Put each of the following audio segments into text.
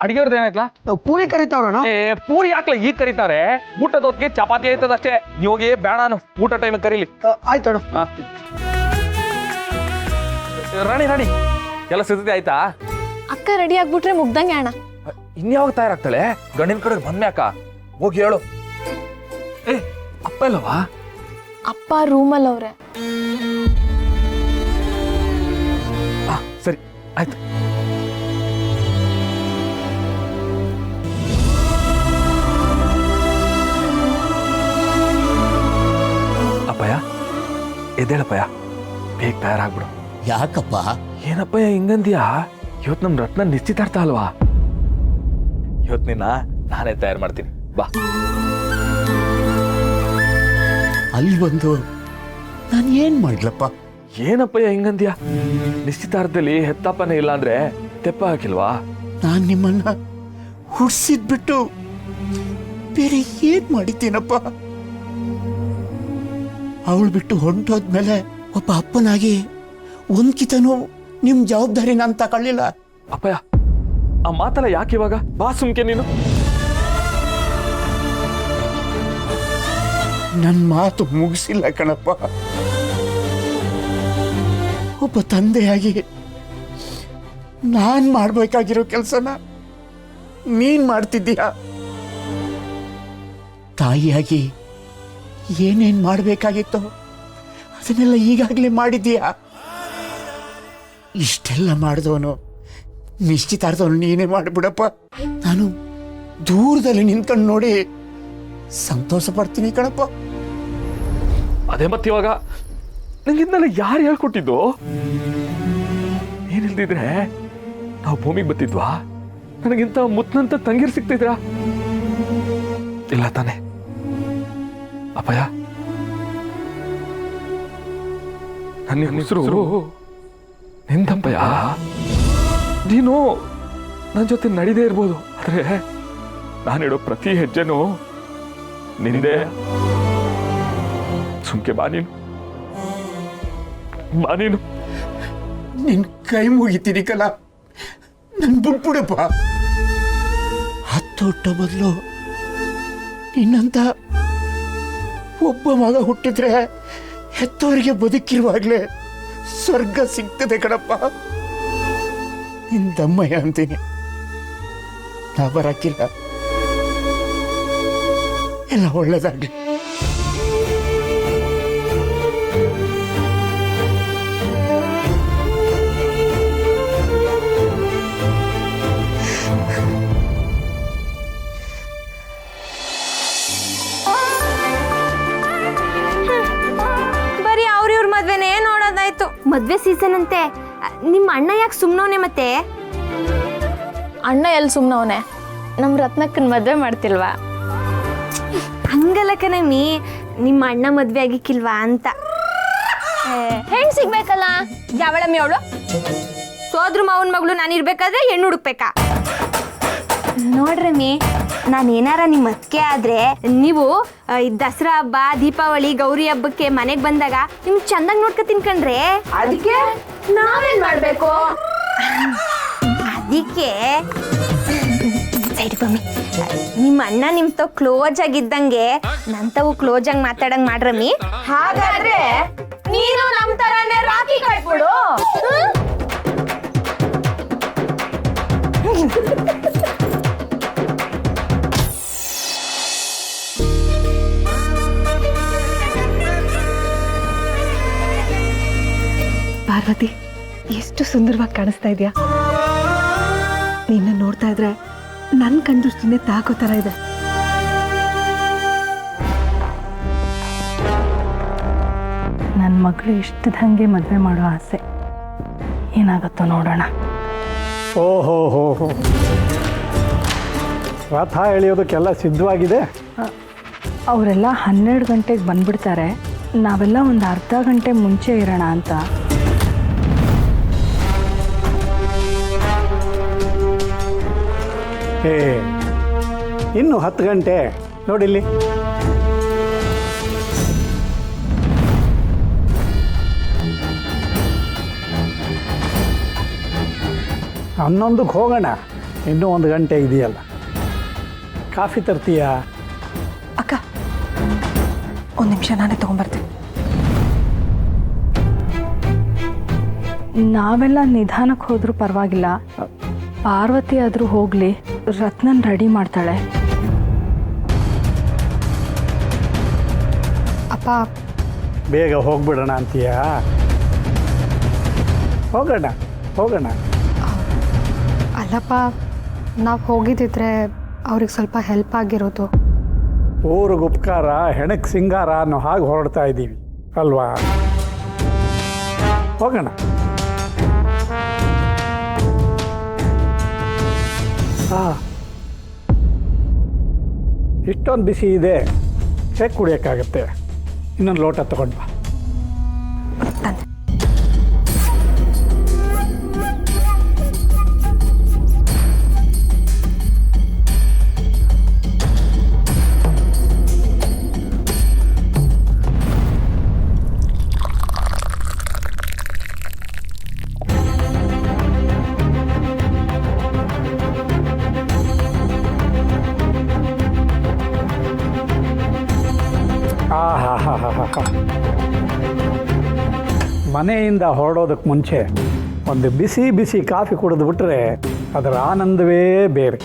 ಅಡಿಗೆವ್ರದ್ದು ಏನಾಯ್ತಲ್ಲ? ಪೂರಿ ಕರಿತಾವ್ರಣ. ಪೂರಿ ಯಾಕ್ಲ ಈಗ ಕರೀತಾರೆ? ಊಟದ ಹೊತ್ತಿಗೆ ಚಪಾತಿ ಆಯ್ತದ ಅಷ್ಟೇ. ನೀವು ಹೋಗಿ ಬೇಡ, ನಾನು ಊಟ ಟೈಮ್ ಕರೀಲಿ. ಆಯ್ತಣ್ಣ. ರಾಣಿ ಎಲ್ಲ ಸಿದ್ಧತೆ ಆಯ್ತಾ? ಅಕ್ಕ ರೆಡಿ ಆಗ್ಬಿಟ್ರೆ ಮುಗ್ದಂಗೆ ಅಣ್ಣ. ಇನ್ಯಾವಾಗ ತಯಾರಾಗ್ತಾಳೆ? ಗಂಡಿನ ಕಡೆ ಬಂದ್ಮ್ಯಾಕ ಹೋಗಿ ಹೇಳು. ಅಪ್ಪ ಇಲ್ಲವಾ? ಅಪ್ಪ ರೂಮಲ್ಲಿ ಅವ್ರೆ. ಸರಿ ಆಯ್ತು. ಅಪ್ಪಯ್ಯ ಎದ್ದೇಳಪ್ಪಯ್ಯ, ಬೇಗ ತಯಾರಾಗ್ಬಿಡು. ಯಾಕಪ್ಪ? ಏನಪ್ಪಯ್ಯ ಹಿಂಗಂದ್ಯಾ? ಇವತ್ತು ನಮ್ ರತ್ನ ನಿಶ್ಚಿತಾರ್ಥ ಅಲ್ವಾ? ಇವತ್ತು ನಿನ್ನ ನಾನೇ ತಯಾರು ಮಾಡ್ತೀನಿ, ಬಾ. ಅಲ್ಲಿ ಬಂದು ನಾನು ಏನ್ ಮಾಡ್ಲಪ್ಪ? ಏನಪ್ಪಯ್ಯ ಹಿಂಗಂದ್ಯಾ? ನಿಶ್ಚಿತಾರ್ಥದಲ್ಲಿ ಹೆತ್ತಪ್ಪನೇ ಇಲ್ಲ ಅಂದ್ರೆ ತೆಪ್ಪ ಹಾಕಿಲ್ವಾ? ನಾನ್ ನಿಮ್ಮನ್ನ ಹುಡ್ಸಿದ್ಬಿಟ್ಟು ಬೇರೆ ಏನ್ ಮಾಡಿದ್ದೀನಪ್ಪ? ಅವಳು ಬಿಟ್ಟು ಹೊಂಟೋದ್ಮೇಲೆ ಒಬ್ಬ ಅಪ್ಪನಾಗಿ ಒಂದ್ಕಿತನೂ ನಿಮ್ ಜವಾಬ್ದಾರಿ ನಾನು ತಗೊಳ್ಳಿಲ್ಲ. ಅಪ್ಪಯ್ಯ ಆ ಮಾತಲ್ಲ ಯಾಕೆ ಇವಾಗ? ಬಾ ಸುಮ್ಕೆ ನೀನು. ನನ್ನ ಮಾತು ಮುಗಿಸಿಲ್ಲ ಕಣಪ್ಪ. ಒಬ್ಬ ತಂದೆಯಾಗಿ ನಾನ್ ಮಾಡ್ಬೇಕಾಗಿರೋ ಕೆಲಸನ ನೀನ್ ಮಾಡ್ತಿದ್ದೀಯ. ತಾಯಿಯಾಗಿ ಏನೇನ್ ಮಾಡ್ಬೇಕಾಗಿತ್ತೋ ಅದನ್ನೆಲ್ಲ ಈಗಾಗಲೇ ಮಾಡಿದ್ದೀಯ. ಇಷ್ಟೆಲ್ಲ ಮಾಡಿದವನು ನಿಶ್ಚಿತಾರ್ಥವನು ನೀನೇ ಮಾಡಿಬಿಡಪ್ಪ. ನಾನು ದೂರದಲ್ಲಿ ನಿಂತ್ಕೊಂಡು ನೋಡಿ ಸಂತೋಷ ಪಡ್ತೀನಿ ಕಣಪ್ಪ. ಅದೇ ಮತ್ತೆ ಇವಾಗ ನಂಗಿದ್ನೆಲ್ಲ ಯಾರು ಹೇಳ್ಕೊಟ್ಟಿದ್ದು? ಏನಿಲ್ದಿದ್ರೆ ನಾವು ಭೂಮಿಗೆ ಬತ್ತಿದ್ವಾ? ನನಗಿಂತ ಮುತ್ತನಂತ ತಂಗಿರ್ ಸಿಗ್ತಿದ್ರಾ? ಇಲ್ಲ ತಾನೆ ಅಪ್ಪಯ್ಯ? ನನ್ನ ಹೆಸರು ನಿಂತಪ್ಪಯ್ಯ. ನೀನು ನನ್ನ ಜೊತೆ ನಡಿದೇ ಇರ್ಬೋದು, ಆದ್ರೆ ನಾನಿಡೋ ಪ್ರತಿ ಹೆಜ್ಜೆನೂ ನಿಂದೆ. ಸುಮ್ಕೆ ಬಾ ನೀನು, ಬಾ ನೀನು. ನಿನ್ ಕೈ ಮುಗಿತೀನಿ ಕಲ, ನನ್ ಬಿಟ್ಬಿಡಪ್ಪ. ಹತ್ತೊಟ್ಟ ಬದಲು ನಿನ್ನಂತ ಒಬ್ಬ ಮಗ ಹುಟ್ಟಿದ್ರೆ ಹೆತ್ತವರಿಗೆ ಬದುಕಿರುವಾಗ್ಲೇ ಸ್ವರ್ಗ ಸಿಗ್ತದೆ ಕಣಪ್ಪ. ನಿನ್ ದಮ್ಮಯ್ಯ ಅಂತೀನಿ, ನಾ ಬರಕ್ಕಿಲ್ಲ. ಎಲ್ಲ ಒಳ್ಳೇದಾಗ್ಲಿ. ಬರೀ ಅವ್ರಿವ್ರ ಮದ್ವೆನೇ ನೋಡೋದಾಯ್ತು. ಮದ್ವೆ ಸೀಸನ್ ಅಂತೆ. ನಿಮ್ಮ ಅಣ್ಣ ಯಾಕೆ ಸುಮ್ನವನೆ? ಮತ್ತೆ ಅಣ್ಣ ಎಲ್ಲಿ ಸುಮ್ಮನವನೆ? ನಮ್ಮ ರತ್ನಕ್ಕನ ಮದುವೆ ಮಾಡ್ತಿಲ್ವಾ? ಹಂಗಲ್ಲ ಕಣಮ್ಮಿ, ನಿಮ್ಮ ಅಣ್ಣ ಮದ್ವೆ ಆಗಿಕ್ಕಿಲ್ವಾ ಅಂತ. ಹೆಣ್ ಸಿಗ್ಬೇಕಲ್ಲ. ಯಾವಳಮ್ಮಿ ಅವಳು? ಸೋದ್ರ ಮಾವನ ಮಗಳು ನಾನಿರ್ಬೇಕಾದ್ರೆ ಹೆಣ್ಣು ಹುಡುಕ್ಬೇಕಾ? ನೋಡ್ರಮ್ಮಿ, ನಾನೇನಾರ ನಿಮ್ಮ ಅತ್ತಿಗೆ ಆದ್ರೆ ನೀವು ದಸರಾ ಹಬ್ಬ, ದೀಪಾವಳಿ, ಗೌರಿ ಹಬ್ಬಕ್ಕೆ ಮನೆಗೆ ಬಂದಾಗ ನಿಮ್ ಚಂದಾಗಿ ನೋಡ್ಕೊತೀನಿ ಕಣ್ರೆ. ಅದಕ್ಕೆ ನಾವೇನ್ ಮಾಡ್ಬೇಕು? ಅದಕ್ಕೆ ಸೈಡ್ ಬಮ್ಮಿ, ನಿಮ್ಮ ಅಣ್ಣ ನಿಮ್ ತಾವ್ ಕ್ಲೋಸ್ ಆಗಿದ್ದಂಗೆ ನಂತವು ಕ್ಲೋಸ್ ಆಗಿ ಮಾತಾಡಂಗ್ ಮಾಡ್ರಮ್ಮಿ. ಹಾಗಾದ್ರೆ ನೀನು ನಮ್ ತರಾನೇ ರಾಖಿ ಕಟ್ಬಿಡು. ಪಾರ್ವತಿ, ಎಷ್ಟು ಸುಂದರವಾಗಿ ಕಾಣಿಸ್ತಾ ಇದೆಯಾ? ನಿನ್ನ ನೋಡ್ತಾ ಇದ್ರೆ ನನ್ನ ಕಣ್ದೃಷ್ಟಿನೇ ತಾಕೋ ತರ ಇದೆ. ನನ್ನ ಮಗಳು ಇಷ್ಟದಂಗೆ ಮದುವೆ ಮಾಡೋ ಆಸೆ. ಏನಾಗುತ್ತೋ ನೋಡೋಣ. ಓಹೋ ಹೋ ಹೋ, ರಥ ಎಳೆಯೋದಕ್ಕೆಲ್ಲ ಸಿದ್ಧವಾಗಿದೆ? ಅವರೆಲ್ಲ 12 ಗಂಟೆಗೆ ಬಂದ್ಬಿಡ್ತಾರೆ. ನಾವೆಲ್ಲ ಒಂದು ಅರ್ಧ ಗಂಟೆ ಮುಂಚೆ ಇರೋಣ ಅಂತ. ಇನ್ನು 10 ಗಂಟೆ ನೋಡಿಲ್ಲಿ. ಹನ್ನೊಂದಕ್ಕೆ ಹೋಗೋಣ. ಇನ್ನೂ 1 ಗಂಟೆ ಇದೆಯಲ್ಲ, ಕಾಫಿ ತರ್ತೀಯಾ? ಅಕ್ಕ, ಒಂದು ನಿಮಿಷ ನಾನೇ ತೊಗೊಂಬರ್ತೀನಿ. ನಾವೆಲ್ಲ ನಿಧಾನಕ್ಕೆ ಹೋದ್ರೂ ಪರವಾಗಿಲ್ಲ, ಪಾರ್ವತಿ ಆದರೂ ಹೋಗಲಿ, ರತ್ನನ್ ರೆಡಿ ಮಾಡ್ತಾಳೆ. ಅಪ್ಪ, ಬೇಗ ಹೋಗ್ಬಿಡೋಣ ಅಂತೀಯಾ? ಹೋಗೋಣ. ಅಲ್ಲಪ್ಪ, ನಾವು ಹೋಗಿದ್ದಿದ್ರೆ ಅವ್ರಿಗೆ ಸ್ವಲ್ಪ ಹೆಲ್ಪ್ ಆಗಿರೋದು. ಊರಿಗೆ ಉಪಕಾರ ಹೆಣಕ್ಕೆ ಸಿಂಗಾರ ಅನ್ನೋ ಹಾಗೆ ಹೊರಡ್ತಾ ಇದ್ದೀವಿ ಅಲ್ವಾ? ಹೋಗೋಣ. ಇಷ್ಟೊಂದು ಬಿಸಿ ಇದೆ, ಹೇಗೆ ಕುಡಿಯೋಕ್ಕಾಗತ್ತೆ? ಇನ್ನೊಂದು ಲೋಟ ತಗೊಂಡು ಬಾ. ಮನೆಯಿಂದ ಹೊರಡೋದಕ್ಕೆ ಮುಂಚೆ ಒಂದು ಬಿಸಿ ಬಿಸಿ ಕಾಫಿ ಕುಡಿದು ಬಿಟ್ರೆ ಅದರ ಆನಂದವೇ ಬೇರೆ.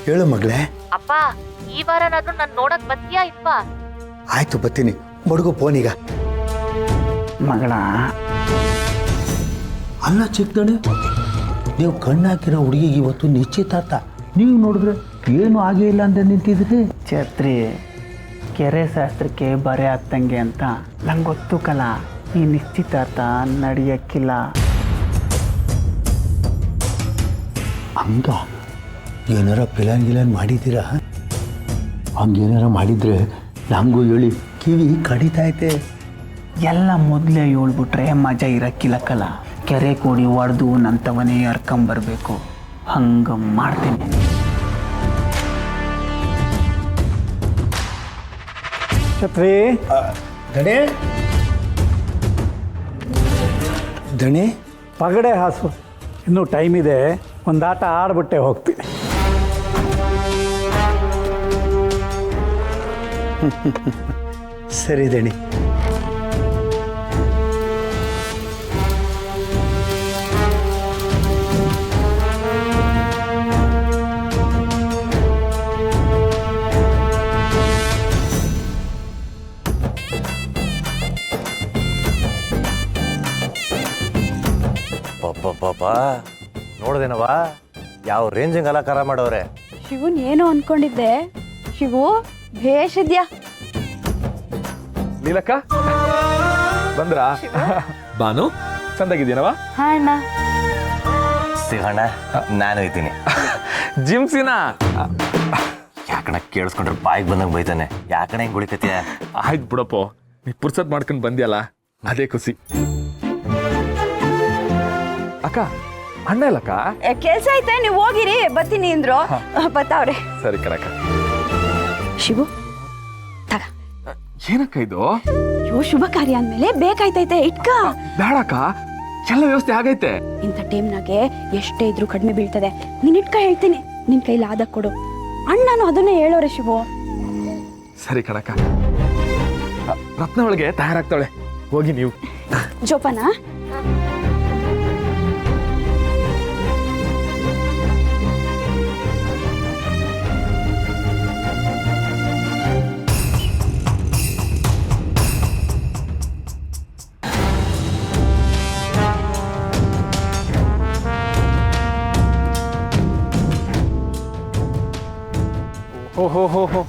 ಹೇಳು ಮಗಳೇ. ಅಪ್ಪ, ಈ ವಾರನಾದ್ರೂ ನಾನು ನೋಡಕ್ ಬರ್ತೀಯಾ ಇಪ್ಪ? ಆಯ್ತು, ಬರ್ತೀನಿ. ಮಡುಗು ಫೋನೀಗ. ಮಗಳ, ಅಲ್ಲ ಚಿಕ್ಕದಣೆ, ನೀವು ಕಣ್ಣಾಕಿರೋ ಹುಡುಗಿಗೆ ಇವತ್ತು ನಿಶ್ಚಿತಾರ್ಥ. ನೀವು ನೋಡಿದ್ರೆ ಏನು ಆಗೇ ಇಲ್ಲ ಅಂತ ನಿಂತಿದ್ರಿ. ಛತ್ರಿ ಕೆರೆ ಶಾಸ್ತ್ರಕ್ಕೆ ಬರೆ ಆಗ್ತಂಗೆ ಅಂತ ನಂಗೆ ಗೊತ್ತು ಕಲ. ಈ ನಿಶ್ಚಿತಾರ್ಥ ನಡೆಯಕ್ಕಿಲ್ಲ. ಹಂಗ ಏನಾರ ಪ್ಲಾನ್ ಗಿಲಾನ್ ಮಾಡಿದ್ದೀರಾ? ಹಂಗೇನಾರ ಮಾಡಿದ್ರೆ ನಮಗೂ ಹೇಳಿ, ಕಿವಿ ಕಡಿತೈತೆ. ಎಲ್ಲ ಮೊದಲೇ ಹೇಳ್ಬಿಟ್ರೆ ಮಜಾ ಇರಕ್ಕಿಲ್ಲ ಕಲ. ಕೆರೆ ಕೂಡಿ ಹೊಡೆದು ನಂತವನೇ ಹರ್ಕೊಂಬರ್ಬೇಕು. ಹಂಗೆ ಮಾಡ್ತೀನಿ. ಛತ್ರಿ, ದಣೆ ಪಗಡೆ ಹಾಸು. ಇನ್ನೂ ಟೈಮ್ ಇದೆ, ಒಂದು ಆಟ ಆಡ್ಬಿಟ್ಟೆ ಹೋಗ್ತೀನಿ. ಸರಿ ದಣಿ. ಪಾಪ ನೋಡ್ದೇನವ ಯಾವ ರೇಂಜಿಂಗ್ ಅಲಂಕಾರ ಮಾಡವ್ರೆ. ಶಿವನ್ ಏನು ಅನ್ಕೊಂಡಿದ್ದೆ, ಶಿವು ಭೇಷಿದ್ಯಾ. ನೀಲಕ್ಕ ಬಂದ್ರಾ? ಬಾನು ಚಂದಾಗಿದ್ದೀನವ? ಹಾ ಅಣ್ಣ. ಸಿಗಣ್ಣ, ನಾನು ಇದ್ದೀನಿ. ಜಿಮ್ಸಿನ ಯಾಕಣ ಕೇಳಿಸ್ಕೊಂಡ್ರೆ ಬಾಯಿಗೆ ಬಂದಂಗೆ ಬೈತಾನೆ. ಯಾಕಣ ಹಿಂಗೆ ಗುಳಿಕತಿಯ? ಆಯ್ತು ಬಿಡಪ್ಪ, ನೀ ಪುರ್ಸತ್ ಮಾಡ್ಕೊಂಡು ಬಂದ್ಯಲ್ಲ, ಅದೇ ಖುಷಿ. ಅಕ್ಕ, ಅಣ್ಣ ಇಲ್ಲಕ್ಕ? ಕೆಲ್ಸ ಐತೆ, ನೀವು ಹೋಗಿರಿ, ಬರ್ತೀನಿ ಅಂದ್ರು. ಬರ್ತಾವ್ರೆ. ಸರಿ ಕಣಕ್ಕ. ಶಿವು, ತಗ. ಏನಕ್ಕ ಇದು? ಇವು ಶುಭ ಕಾರ್ಯ ಅಂದ್ಮೇಲೆ ಬೇಕಾಯ್ತೈತೆ, ಇಟ್ಕ. ಬೇಡಕ್ಕ, ಎಲ್ಲ ವ್ಯವಸ್ಥೆ ಆಗೈತೆ. ಇಂಥ ಟೈಮ್ನಾಗೆ ಎಷ್ಟೇ ಇದ್ರು ಕಡಿಮೆ ಬೀಳ್ತದೆ. ನೀನ್ ಇಟ್ಕ, ಹೇಳ್ತೀನಿ. ನಿನ್ ಕೈಲಿ ಆದ ಕೊಡು. ಅಣ್ಣನು ಅದನ್ನೇ ಹೇಳೋರೆ ಶಿವು. ಸರಿ ಕಣಕ್ಕ. ರತ್ನ ಒಳಗೆ ತಯಾರಾಗ್ತಾಳೆ, ಹೋಗಿ ನೀವು. ಜೋಪಾನ. ಓಹೋ,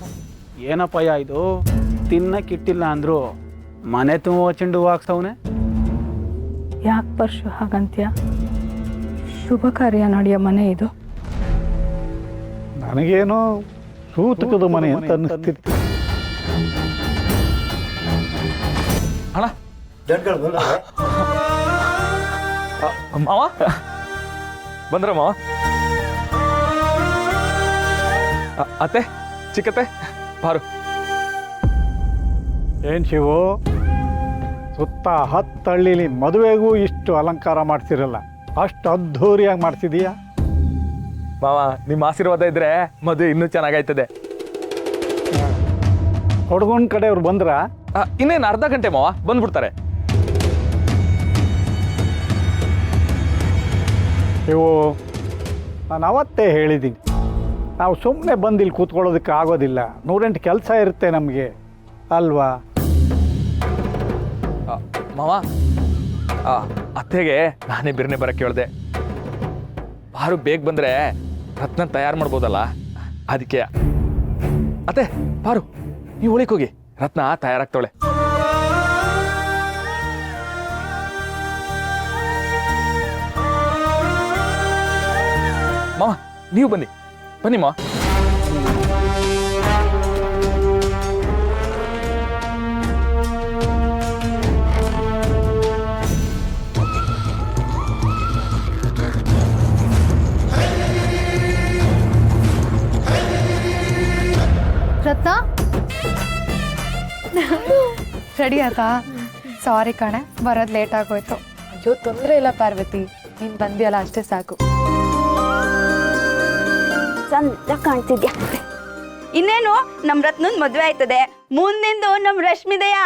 ಏನಪ್ಪಯ್ಯ ಇದು? ತಿನ್ನಕ್ಕಿಟ್ಟಿಲ್ಲ ಅಂದ್ರು ಮನೆ ತುಂಬ ಚೆಂಡು ಹಾಕ್ಸವನೆ. ಯಾಕೆ ಪರ್ಶು ಹಾಗಂತ್ಯ? ಶುಭ ಕಾರ್ಯ ನಡೆಯೋ ಮನೆ ಇದು. ನನಗೇನೋ ಸೂತಕದ ಮನೆ ಅಂತ ಅನ್ನಿಸ್ತಿತ್ತು. ಅಣ್ಣ ಮಾವ ಬಂದ್ರ ಮಾವ? ಅತ್ತೆ, ಚಿಕ್ಕತ್ತೆ, ಬಾರು. ಏನು ಶಿವು, ಸುತ್ತ 10 ಹಳ್ಳಿಲಿ ಮದುವೆಗೂ ಇಷ್ಟು ಅಲಂಕಾರ ಮಾಡ್ತಿರಲ್ಲ, ಅಷ್ಟು ಅದ್ಧೂರಿಯಾಗಿ ಮಾಡ್ತಿದೀಯಾ? ಮಾವ ನಿಮ್ಮ ಆಶೀರ್ವಾದ ಇದ್ರೆ ಮದುವೆ ಇನ್ನೂ ಚೆನ್ನಾಗಾಯ್ತದೆ. ಹುಡುಗನ ಕಡೆಯವ್ರು ಬಂದ್ರಾ? ಇನ್ನೇನು ಅರ್ಧ ಗಂಟೆ ಮಾವ ಬಂದ್ಬಿಡ್ತಾರೆ. ಇವು ನಾನು ಅವತ್ತೇ ಹೇಳಿದ್ದೀನಿ, ನಾವು ಸುಮ್ಮನೆ ಬಂದು ಇಲ್ಲಿ ಕೂತ್ಕೊಳ್ಳೋದಕ್ಕೆ ಆಗೋದಿಲ್ಲ, 108 ಕೆಲಸ ಇರುತ್ತೆ ನಮಗೆ ಅಲ್ವಾ? ಮಾವ ಅತ್ತೆಗೆ ನಾನೇ ಬಿರ್ನೆ ಬರಕ್ಕೆ ಹೇಳ್ದೆ. ಬಾರು ಬೇಗ ಬಂದ್ರೆ ರತ್ನ ತಯಾರು ಮಾಡ್ಬೋದಲ್ಲ, ಅದಕ್ಕೆ. ಅತ್ತೆ ಬಾರು, ನೀವು ಒಳಗೆ ಹೋಗಿ, ರತ್ನ ತಯಾರಾಗ್ತಾಳೆ. ಮಾವ ನೀವು ಬನ್ನಿ ಬನ್ನಿ ಮಾವ. ರತ್ನ ರೆಡಿ ಆಯ್ತಾ? ಸಾರಿ ಕಣೆ, ಬರೋದು ಲೇಟ್ ಆಗೋಯ್ತು. ಅಯ್ಯೋ ತೊಂದರೆ ಇಲ್ಲ ಪಾರ್ವತಿ, ನೀನು ಬಂದಿಯಲ್ಲ ಅಷ್ಟೇ ಸಾಕು. ಚಂದ ಕಾಣ್ತಿದ್ಯಾ. ಇನ್ನೇನು ನಮ್ ರತ್ನನ್ ಮದ್ವೆ ಆಯ್ತದೆ, ಮುಂದಿಂದು ನಮ್ ರಶ್ಮಿದೆಯ.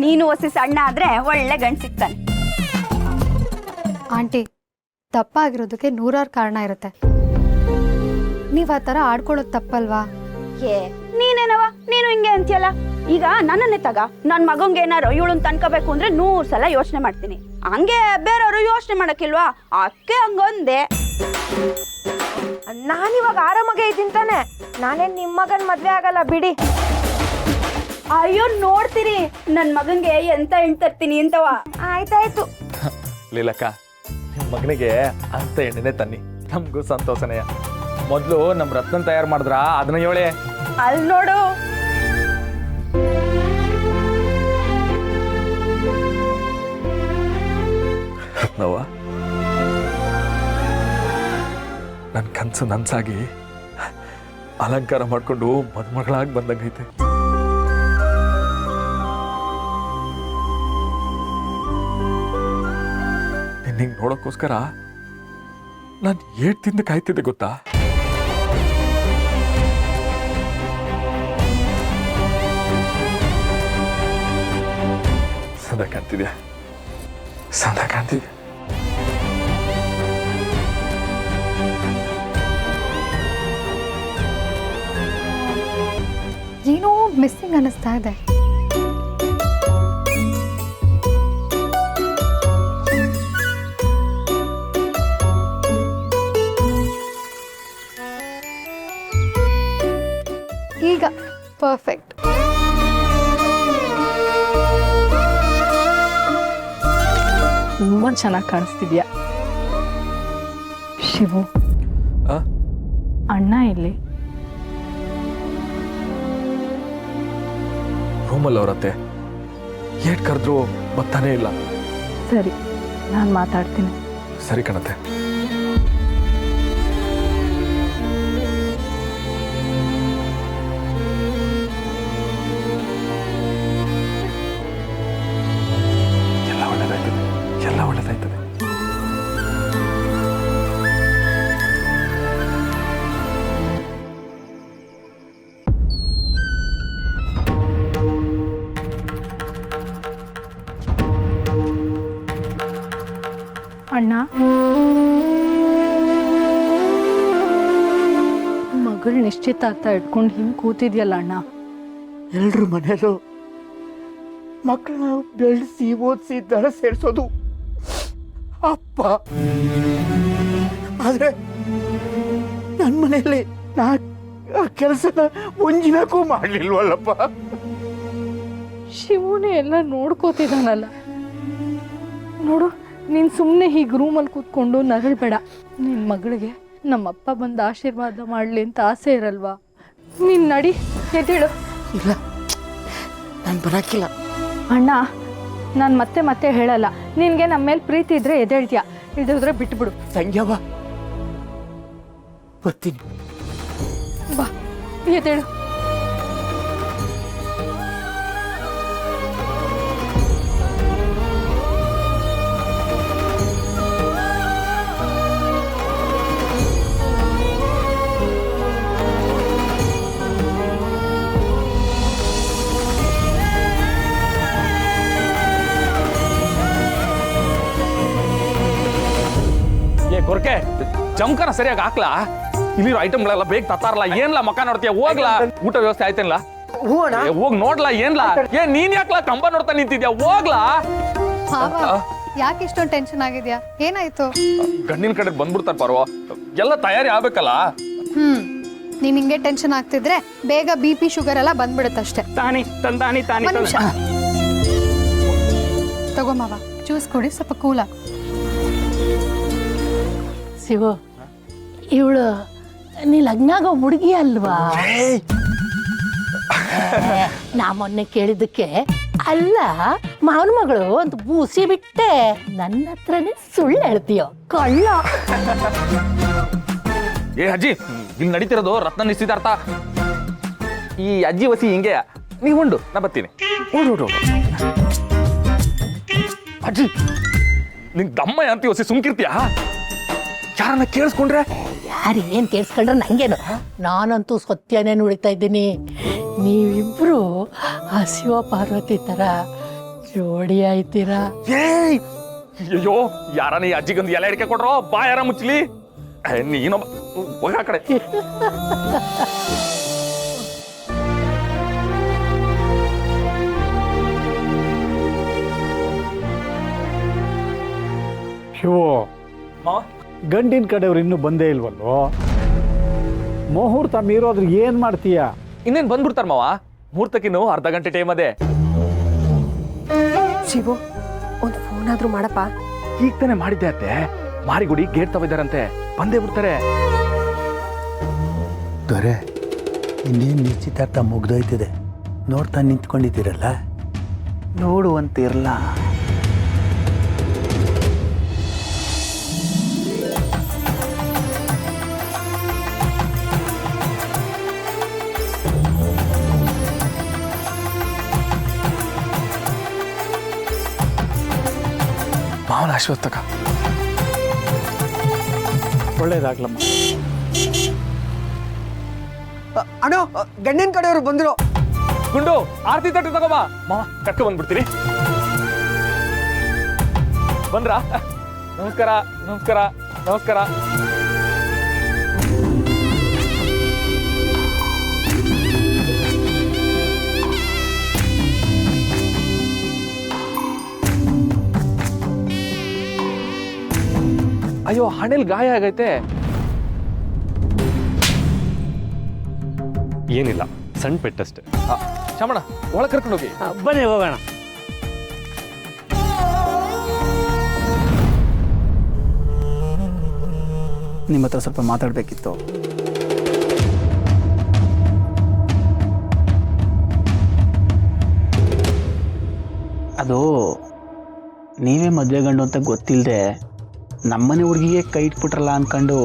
ನೀನು ಹೊಸಿ ಸಣ್ಣ ಆದ್ರೆ ಒಳ್ಳೆ ಗಂಡ್ ಸಿಗ್ತಾನೆ. ಆಂಟಿ, ದಪ್ಪ ಆಗಿರೋದಕ್ಕೆ 100 ಕಾರಣ ಇರುತ್ತೆ. ನೀವ್ ಆ ಥರ ಆಡ್ಕೊಳ್ಳೋದು ತಪ್ಪಲ್ವಾ? ನೀನೇನವ ನೀನು ಹಿಂಗೆ ಅಂತೀಯಲ್ಲ. ಈಗ ನನ್ನನ್ನೇ ತಗ, ನನ್ ಮಗಂಗೆ ಏನಾರು ಇವಳನ್ನ ತನ್ಕೋಬೇಕು ಅಂದ್ರೆ 100 ಸಲ ಯೋಚನೆ ಮಾಡ್ತೀನಿ. ಹಂಗೆ ಬೇರೆಯವರು ಯೋಚನೆ ಮಾಡಕ್ಕಿಲ್ವಾ? ಅಕ್ಕೆ ಹಂಗೊಂದೆ. ನಾನಿವಾಗ ಆರಾಮಾಗೆ ಇದ್ದೀನಿ ತಾನೆ, ನಾನೇನ್ ನಿಮ್ ಮಗನ್ ಮದ್ವೆ ಆಗಲ್ಲ ಬಿಡಿ. ಅಯ್ಯೋ ನೋಡ್ತೀರಿ ನನ್ ಮಗಂಗೆ ಎಂತ ಹೆಣ್ ತರ್ತೀನಿ ಅಂತವ. ಆಯ್ತಾಯ್ತು. ಲೀಲಕ್ಕ, ನಿಮ್ಮ ಮಗನಿಗೆ ಅಂತ ಎಣ್ಣೆನೆ ತನ್ನಿ, ನಮಗೂ ಸಂತೋಷನೆಯ. ಮೊದಲು ನಮ್ಮ ರತ್ನ ತಯಾರು ಮಾಡಿದ್ರ ಅದನ್ನ ಹೇಳಿ. ಅಲ್ಲಿ ನೋಡು. ರತ್ನವ್ವ, ನನ್ನ ಕನಸು ನನ್ಸಾಗಿ ಅಲಂಕಾರ ಮಾಡ್ಕೊಂಡು ಮದುಮಗಳಾಗಿ ಬಂದಂಗೈತೆ. ನಿನ್ನ ನೋಡೋಕ್ಕೋಸ್ಕರ ನಾನು 8 ತಿಂದು ಕಾಯ್ತಿದ್ದೆ ಗೊತ್ತಾ? ಸಂದ ಕಾಣ್ತಿದ್ಯಾ? ಸಂದ ಕಾಣ್ತಿದ್ಯಾ? ಏನೋ ಮಿಸ್ಸಿಂಗ್ ಅನ್ನಿಸ್ತಾ ಇದೆ. ಈಗ ಪರ್ಫೆಕ್ಟ್. ತುಂಬ ಚೆನ್ನಾಗಿ ಕಾಣಿಸ್ತಿದ್ಯಾ ಶಿವು. ಅಣ್ಣ ಇಲ್ಲಿ ರೂಮಲ್ಲಿ ಅವರತ್ತೆ ಏಟ್ ಕರೆದ್ರು ಬರ್ತಾನೇ ಇಲ್ಲ. ಸರಿ, ನಾನು ಮಾತಾಡ್ತೀನಿ. ಸರಿ ಕಣತ್ತೆ. ಎಲ್ಲ ಒಳ್ಳೇದಾಯ್ತದೆ, ಎಲ್ಲ ಒಳ್ಳೇದಾಯ್ತದೆ. ಅಣ್ಣ, ಮಗಳು ನಿಶ್ಚಿತಾರ್ಥ ಇಟ್ಕೊಂಡು ಹಿಂಗೆ ಕೂತಿದ್ಯಲ್ಲ ಅಣ್ಣ. ಎಲ್ರ ಮನೇಲೂ ಮಕ್ಕಳನ್ನ ಬೆಳೆಸಿ ಓದಿಸಿ ದರ ಸೇರಿಸೋದು ಅಪ್ಪ. ಆದರೆ ನನ್ನ ಮನೆಯಲ್ಲಿ ನಾ ಆ ಕೆಲಸನ ಒಂಜಿನಕ್ಕೂ ಮಾಡಲಿಲ್ವಲ್ಲಪ್ಪ. ಶಿವನೇ ಎಲ್ಲ ನೋಡ್ಕೋತಿದ್ದಾನಲ್ಲ. ನೋಡು, ನೀನು ಸುಮ್ಮನೆ ಹೀಗೆ ರೂಮಲ್ಲಿ ಕೂತ್ಕೊಂಡು ನರಳಬೇಡ. ನಿನ್ನ ಮಗಳಿಗೆ ನಮ್ಮಪ್ಪ ಬಂದು ಆಶೀರ್ವಾದ ಮಾಡಲಿ ಅಂತ ಆಸೆ ಇರಲ್ವಾ? ನೀನು ನಡಿ, ಎದ್ದೇಳು. ಇಲ್ಲ, ನಾನು ಬರೋಕ್ಕಿಲ್ಲ. ಅಣ್ಣ, ನಾನು ಮತ್ತೆ ಮತ್ತೆ ಹೇಳಲ್ಲ. ನಿನಗೆ ನಮ್ಮ ಮೇಲೆ ಪ್ರೀತಿ ಇದ್ರೆ ಎದ್ದೇಳ್ತೀಯ, ಇದ್ರೆ ಬಿಟ್ಬಿಡು. ಸಂಗ್ಯವ, ಬರ್ತೀನಿ. ಬಾ, ಎದ್ದೇಳು. ಗೊರ್ಕೆ ಜಮ್ಕನ ಸರಿಯಾಗಿ ಹಾಕ್ಲಾ ಇಲ್ಲಿರೋ ಐಟಮ್ಗಳೆಲ್ಲ ಬೇಗ ತತ್ತಾರಲ್ಲ ಏನ್ಲಾ ಮಕ್ಕ ನೋಡ್ತೀಯ ಹೋಗ್ಲಾ ಊಟ ವ್ಯವಸ್ಥೆ ಆಯ್ತೇನ್ಲ ಹೋಗ್ ನೋಡ್ಲಾ ಏನ್ಲಾ ಏನ್ ನೀನ್ ಯಾಕ್ಲಾ ಕಂಬ ನೋಡ್ತಾ ನಿಂತಿದ್ಯಾ ಹೋಗ್ಲಾ ಯಾಕೆ ಇಷ್ಟೊಂದು ಟೆನ್ಷನ್ ಆಗಿದ್ಯಾ ಏನಾಯ್ತು ಗಂಡಿನ ಕಡೆ ಬಂದ್ಬಿಡ್ತಾರ ಪರ್ವ ಎಲ್ಲ ತಯಾರಿ ಆಗ್ಬೇಕಲ್ಲ ನೀನ್ ಹಿಂಗೆ ಟೆನ್ಷನ್ ಆಗ್ತಿದ್ರೆ ಬೇಗ BP ಶುಗರ್ ಎಲ್ಲ ಬಂದ್ಬಿಡುತ್ತಷ್ಟೇ ತಾನಿ ತಂದಾನಿ ತಾನಿ ಒಂದ್ ನಿಮಿಷ ತಗೋ ಮಾವ ಜ್ಯೂಸ್ ಕೊಡಿ ಸ್ವಲ್ಪ ಕೂಲ ಶಿವು ಇವಳು ನೀ ಲಗ್ನಾಗ ಹುಡುಗಿ ಅಲ್ವಾ ನಾ ಮೊನ್ನೆ ಕೇಳಿದ್ದಕ್ಕೆ ಅಲ್ಲ ಮಾವನ ಮಗಳು ಅಂತ ಬೂಸಿ ಬಿಟ್ಟೆ ನನ್ನ ಹತ್ರನೇ ಸುಳ್ಳು ಹೇಳ್ತೀಯೋ ಕಳ್ಳ ಏ ಅಜ್ಜಿ ಇಲ್ಲಿ ನಡೀತಿರೋದು ರತ್ನ ನಿಶ್ಚಿತಾರ್ಥ ಈ ಅಜ್ಜಿ ವಸಿ ಹಿಂಗೆ ನೀವು ಉಂಡು ನಾ ಬರ್ತೀನಿ ಅಜ್ಜಿ ನಿಂಗ್ ದಮ್ಮ ಅಂತೀವಿ ವಸಿ ಸುಮ್ಕಿರ್ತೀಯಾ ಯಾರನ್ನ ಕೇಳಿಸ್ಕೊಂಡ್ರೆ ಯಾರು ಏನ್ ಕೇಳಿಸ್ಕೊಂಡ್ರೆ ನಂಗೇನು ನಾನಂತೂ ಸತ್ಯನೇ ನುಡಿತಾ ಇದ್ದೀನಿ ನೀವಿಬ್ರು ಆ ಶಿವ ಪಾರ್ವತಿ ತರ ಜೋಡಿ ಆಯ್ತೀರಾ ಏಯ್ ಅಯ್ಯೋ ಯಾರನ್ನ ಈ ಅಜ್ಜಿಗೊಂದು ಎಲೆ ಅಡಿಕೆ ಕೊಡ್ರೋ ಬಾ ಯಾರ ಮುಚ್ಚಲಿ ನೀನೊಬ್ಬ ಹೋಗ ಆ ಕಡೆ ಶಿವು ಗಂಡಿನ ಕಡೆಯವ್ರು ಇನ್ನೂ ಬಂದೇ ಇಲ್ವಲ್ಲೋ ಮುಹೂರ್ತ ಮೀರೋದ್ರ ಏನ್ ಮಾಡ್ತೀಯ ಇನ್ನೇನ್ ಬಂದ್ಬಿಡ್ತಾರ ಮಾವ ಮುಹೂರ್ತಕ್ಕಿನ್ನು ಅರ್ಧ ಗಂಟೆ ಟೈಮ್ ಅದೇ ಶಿವು ಒಂದು ಫೋನ್ ಆದ್ರೂ ಮಾಡಪ್ಪ ಈಗ ತಾನೇ ಮಾಡಿದ್ದೆ ಅತ್ತೆ ಮಾರಿಗುಡಿ ಗೇಟ್ ತವಿದಾರಂತೆ ಬಂದೇ ಬಿಡ್ತಾರೆ ದೊರೆ ಇನ್ನೇನು ನಿಶ್ಚಿತಾರ್ಥ ಮುಗ್ದೋಯ್ತದೆ ನೋಡ್ತಾ ನಿಂತ್ಕೊಂಡಿದ್ದೀರಲ್ಲ ನೋಡುವಂತಿರಲ್ಲ ಮಾವನ ಆಶ್ವಸ್ತಕ ಒಳ್ಳೇದಾಗ್ಲಮ್ಮ ಅಣ್ಣ ಗಂಡಿನ ಕಡೆಯವರು ಬಂದ್ರು ಗುಂಡು ಆರ್ತಿ ತಟ್ಟೆ ತಗೋಬಾ ಮಾವ ಕಟ್ಕೊ ಬಂದ್ಬಿಡ್ತೀರಿ ಬಂದ್ರ ನಮಸ್ಕಾರ ನಮಸ್ಕಾರ ನಮಸ್ಕಾರ ಅಯ್ಯೋ ಹಣೆಲ್ ಗಾಯ ಆಗೈತೆ ಏನಿಲ್ಲ ಸಣ್ಣ ಪೆಟ್ಟಷ್ಟೆ ಶಾಮಣ್ಣ ಒಳಗೆ ಕರ್ಕೊಂಡು ಹೋಗಿ ಬನ್ನಿ ಹೋಗೋಣ ನಿಮ್ಮ ಹತ್ರ ಸ್ವಲ್ಪ ಮಾತಾಡಬೇಕಿತ್ತು ಅದು ನೀವೇ ಮದುವೆ ಗಂಡು ಅಂತ ಗೊತ್ತಿಲ್ಲದೆ ನಮ್ಮನೆ ಹುಡುಗಿಗೆ ಕೈ ಇಟ್ಬಿಟ್ರಲ್ಲ ಅಂದ್ಕೊಂಡು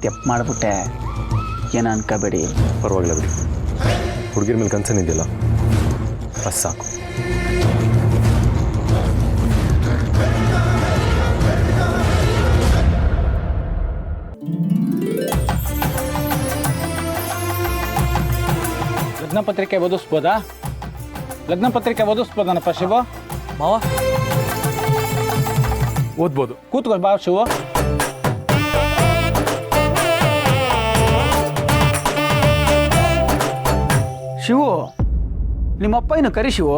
ತೆಪ್ಪು ಮಾಡಿಬಿಟ್ಟೆ ಏನು ಅನ್ಕೋಬೇಡಿ ಪರವಾಗಿಲ್ಲ ಬಿಡಿ ಹುಡುಗಿರ ಮೇಲೆ ಕನ್ಸನ್ ಇದೆಯಲ್ಲ ಬಸ್ ಸಾಕು ಲಗ್ನ ಪತ್ರಿಕೆ ಓದಿಸ್ಬೋದಾ ಲಗ್ನ ಪತ್ರಿಕೆ ಓದಿಸ್ಬೋದನಪ್ಪ ಶಿವು ಮಾವ ಓದ್ಬೋದು ಕೂತ್ಕೊಂಡು ಬಾ ಶಿವು ಶಿವು ನಿಮ್ಮಪ್ಪ ಏನು ಕರಿ ಶಿವು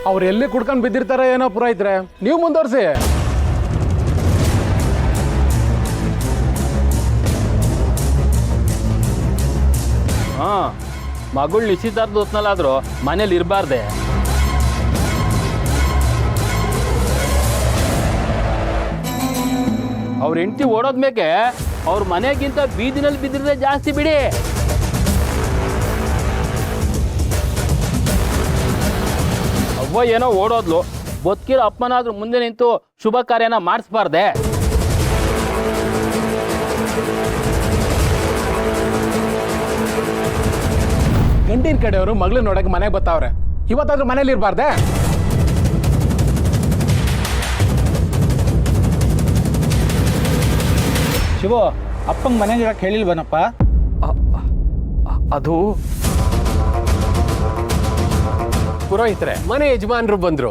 ಅವ್ರು ಎಲ್ಲಿ ಕುಡ್ಕೊಂಡು ಬಿದ್ದಿರ್ತಾರ ಏನೋ ಪುರೋಹಿತ್ರೆ ನೀವು ಮುಂದುವರ್ಸಿ ಮಗಳು ನಿಶ್ಚಿತಾರ್ಥ ಹೊತ್ನಲ್ಲಾದ್ರೂ ಮನೇಲಿ ಇರಬಾರ್ದೆ ಅವ್ರ ಹೆಂಡತಿ ಓಡೋದ್ಮೇಕೆ ಅವ್ರ ಮನೆಗಿಂತ ಬೀದಿನಲ್ಲಿ ಬಿದ್ದಿರದೆ ಜಾಸ್ತಿ ಬಿಡಿ ಅವ್ವ ಏನೋ ಓಡೋದ್ಲು ಬದುಕಿರೋ ಅಪ್ಪನಾದ್ರೂ ಮುಂದೆ ನಿಂತು ಶುಭ ಕಾರ್ಯನ ಮಾಡಿಸ್ಬಾರ್ದೆ ಗಂಡಿನ ಕಡೆಯವರು ಮಗಳು ನೋಡಕ್ಕೆ ಮನೆಗೆ ಬರ್ತಾವ್ರೆ ಇವತ್ತಾದ್ರೂ ಮನೇಲಿ ಇರಬಾರ್ದೆ ಶಿವು ಅಪ್ಪಂಗೆ ಮನೆಗೆ ಇರಕ್ಕೆ ಹೇಳಿಲ್ವನಪ್ಪ ಅದು ಪುರೋಹಿತರೆ, ಮನೆ ಯಜಮಾನ್ರು ಬಂದ್ರು.